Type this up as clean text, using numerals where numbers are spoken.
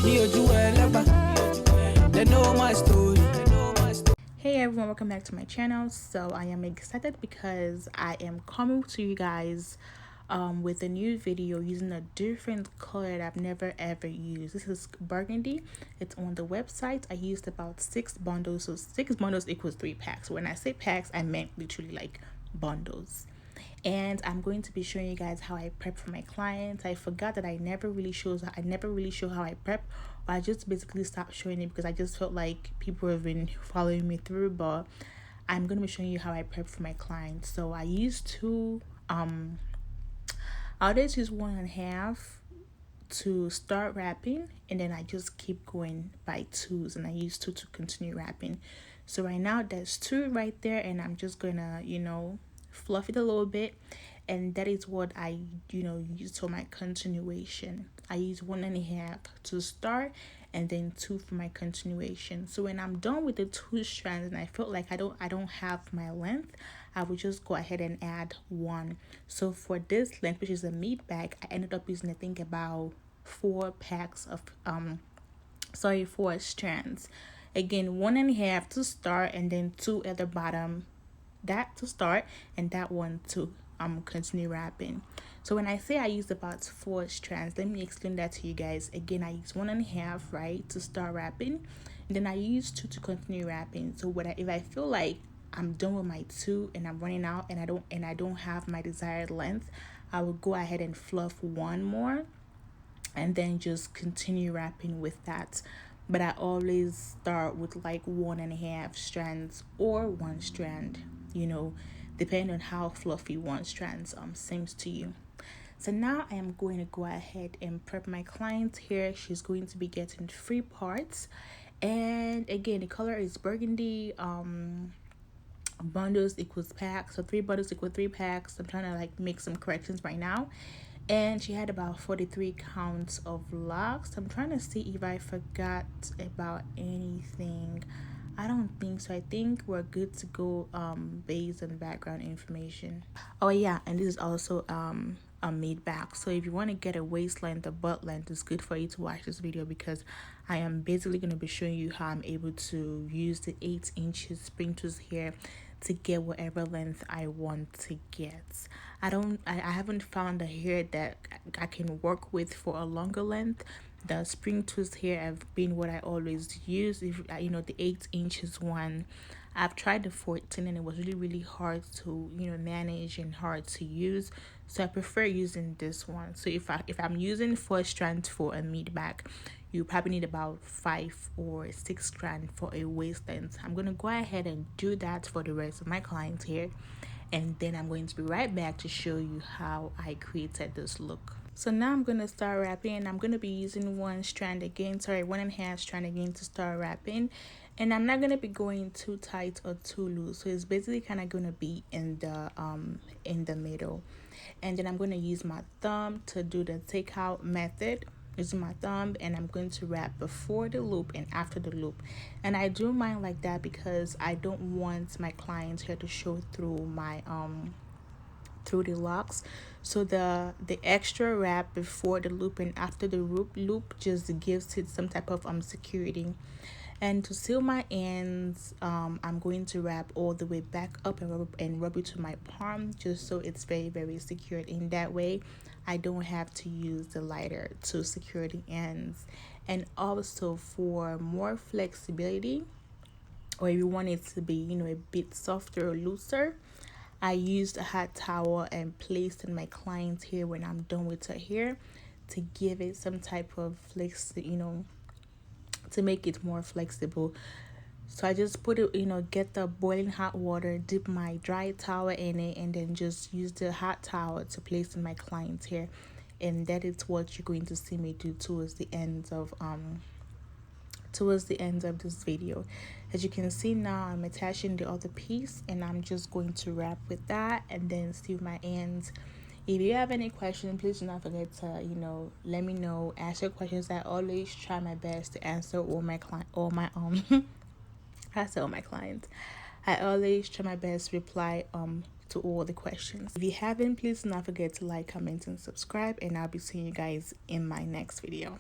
They know my story. Hey everyone, welcome back to my channel. So I am excited because I am coming to you guys with a new video using a different color that I've never ever used. This is burgundy. It's on the website. I used about 6 bundles, so 6 bundles equals 3 packs. When I say packs, I meant literally like bundles. And I'm going to be showing you guys how I prep for my clients. I forgot that I never really show how I prep. I just basically stopped showing it because I just felt like people have been following me through, but I'm going to be showing you how I prep for my clients. So I use 2, I'll just use 1.5 to start wrapping, and then I just keep going by 2s, and I use 2 to continue wrapping. So right now there's 2 right there, and I'm just gonna fluff it a little bit, and that is what I use for my continuation. I use 1.5 to start and then 2 for my continuation. So when I'm done with the 2 strands and I felt like I don't have my length, I would just go ahead and add 1. So for this length, which is a meat bag, I ended up using, I think, about 4 packs of 4 strands. Again, 1.5 to start, and then 2 at the bottom, that to start, and that one to continue wrapping. So when I say I used about 4 strands, let me explain that to you guys. Again, I use 1.5 right to start wrapping, and then I use 2 to continue wrapping. So if I feel like I'm done with my 2 and I'm running out and I don't have my desired length, I will go ahead and fluff 1 more and then just continue wrapping with that. But I always start with like 1.5 strands or 1 strand, depending on how fluffy 1 strand seems to you. So now I am going to go ahead and prep my client here. She's going to be getting 3 parts, and again, the color is burgundy. Bundles equals packs, so 3 bundles equal 3 packs. I'm trying to make some corrections right now. And she had about 43 counts of locks. I'm trying to see if I forgot about anything. I don't think so. I think we're good to go based on background information. Oh yeah, and this is also a mid back. So if you want to get a waist length or butt length, it's good for you to watch this video, because I am basically going to be showing you how I'm able to use the 8 inches spring twist here to get whatever length I want to get. I haven't found a hair that I can work with for a longer length. The spring twist hair have been what I always use. If the 8 inches one, I've tried the 14 and it was really hard to manage and hard to use, so I prefer using this one. So if I'm using 4 strands for a mid back, you probably need about 5 or 6 strands for a waist length. I'm gonna go ahead and do that for the rest of my clients here, and then I'm going to be right back to show you how I created this look. So now I'm going to start wrapping, and I'm going to be using 1.5 strand again to start wrapping, and I'm not going to be going too tight or too loose, so it's basically kind of going to be in the middle. And then I'm going to use my thumb to do the takeout method, using my thumb, and I'm going to wrap before the loop and after the loop. And I do mine like that because I don't want my clients here to show through my through the locks. So the extra wrap before the loop and after the loop just gives it some type of security. And to seal my ends, I'm going to wrap all the way back up and rub it to my palm, just so it's very secure. In that way, I don't have to use the lighter to secure the ends. And also, for more flexibility, or if you want it to be a bit softer or looser, I used a hot towel and placed in my client's hair when I'm done with her hair to give it some type of to make it more flexible. So I just put it, get the boiling hot water, dip my dry towel in it, and then just use the hot towel to place in my client's hair. And that is what you're going to see me do towards the end of this video. As you can see now, I'm attaching the other piece, and I'm just going to wrap with that and then seal my ends. If you have any questions, please do not forget to let me know. Ask your questions. I always try my best to answer all my clients. I always try my best to reply to all the questions. If you haven't, please do not forget to like, comment, and subscribe, and I'll be seeing you guys in my next video.